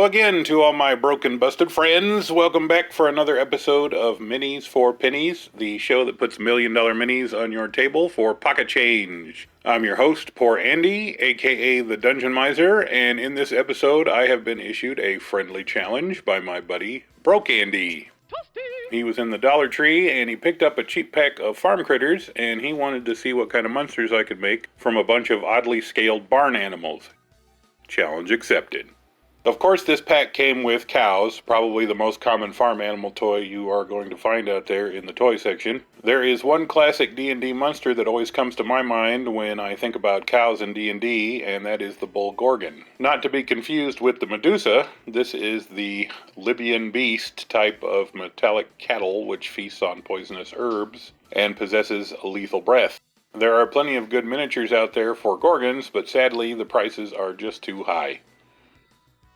Hello again to all my broken, busted friends. Welcome back for another episode of Minis for Pennies, the show that puts $1 million minis on your table for pocket change. I'm your host, Poor Andy, aka the Dungeon Miser, and in this episode I have been issued a friendly challenge by my buddy, Broke Andy. He was in the Dollar Tree and he picked up a cheap pack of farm critters and he wanted to see what kind of monsters I could make from a bunch of oddly scaled barn animals. Challenge accepted. Of course, this pack came with cows, probably the most common farm animal toy you are going to find out there in the toy section. There is one classic D&D monster that always comes to my mind when I think about cows in D&D, and that is the bull Gorgon. Not to be confused with the Medusa, this is the Libyan beast type of metallic cattle which feasts on poisonous herbs and possesses a lethal breath. There are plenty of good miniatures out there for Gorgons, but sadly the prices are just too high.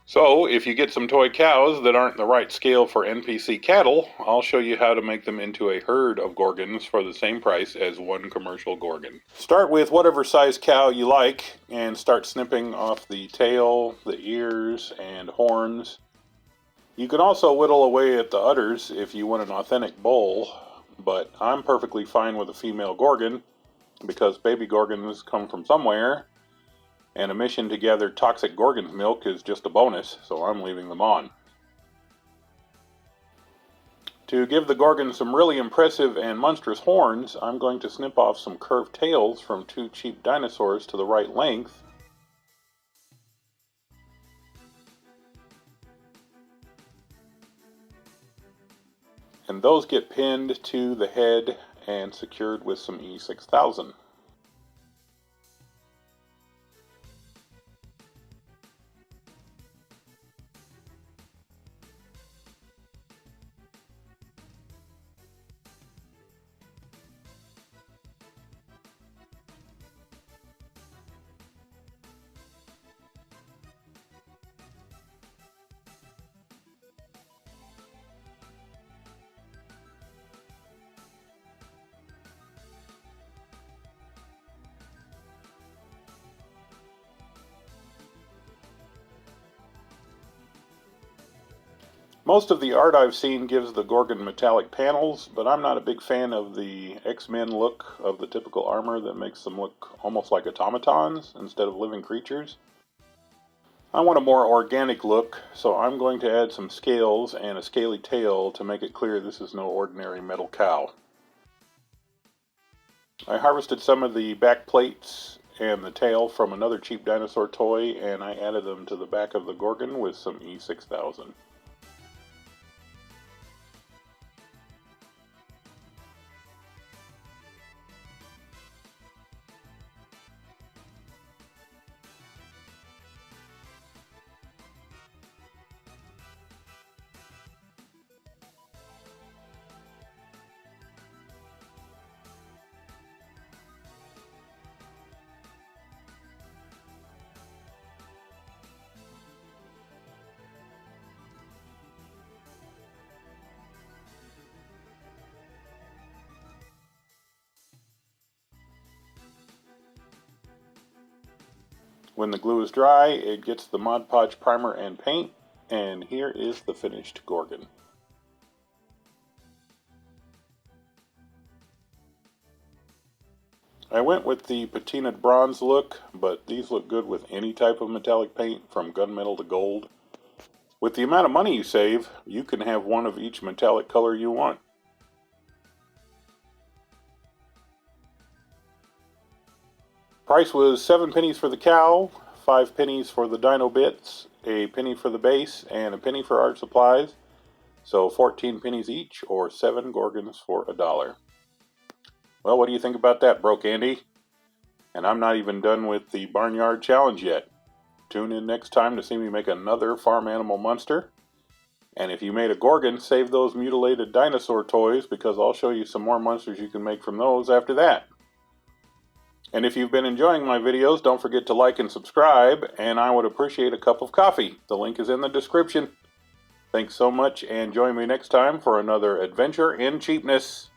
So, if you get some toy cows that aren't the right scale for NPC cattle, I'll show you how to make them into a herd of Gorgons for the same price as one commercial Gorgon. Start with whatever size cow you like, and start snipping off the tail, the ears, and horns. You can also whittle away at the udders if you want an authentic bull, but I'm perfectly fine with a female Gorgon, because baby Gorgons come from somewhere, and a mission to gather toxic Gorgon's milk is just a bonus, so I'm leaving them on. To give the Gorgon some really impressive and monstrous horns, I'm going to snip off some curved tails from two cheap dinosaurs to the right length. And those get pinned to the head and secured with some E6000. Most of the art I've seen gives the Gorgon metallic panels, but I'm not a big fan of the X-Men look of the typical armor that makes them look almost like automatons instead of living creatures. I want a more organic look, so I'm going to add some scales and a scaly tail to make it clear this is no ordinary metal cow. I harvested some of the back plates and the tail from another cheap dinosaur toy, and I added them to the back of the Gorgon with some E6000. When the glue is dry, it gets the Mod Podge primer and paint, and here is the finished Gorgon. I went with the patinaed bronze look, but these look good with any type of metallic paint, from gunmetal to gold. With the amount of money you save, you can have one of each metallic color you want. Price was 7 pennies for the cow, 5 pennies for the dino bits, a penny for the base, and a penny for art supplies. So 14 pennies each, or 7 Gorgons for $1. Well, what do you think about that, Broke Andy? And I'm not even done with the Barnyard Challenge yet. Tune in next time to see me make another farm animal monster. And if you made a Gorgon, save those mutilated dinosaur toys, because I'll show you some more monsters you can make from those after that. And if you've been enjoying my videos, don't forget to like and subscribe, and I would appreciate a cup of coffee. The link is in the description. Thanks so much, and join me next time for another adventure in cheapness.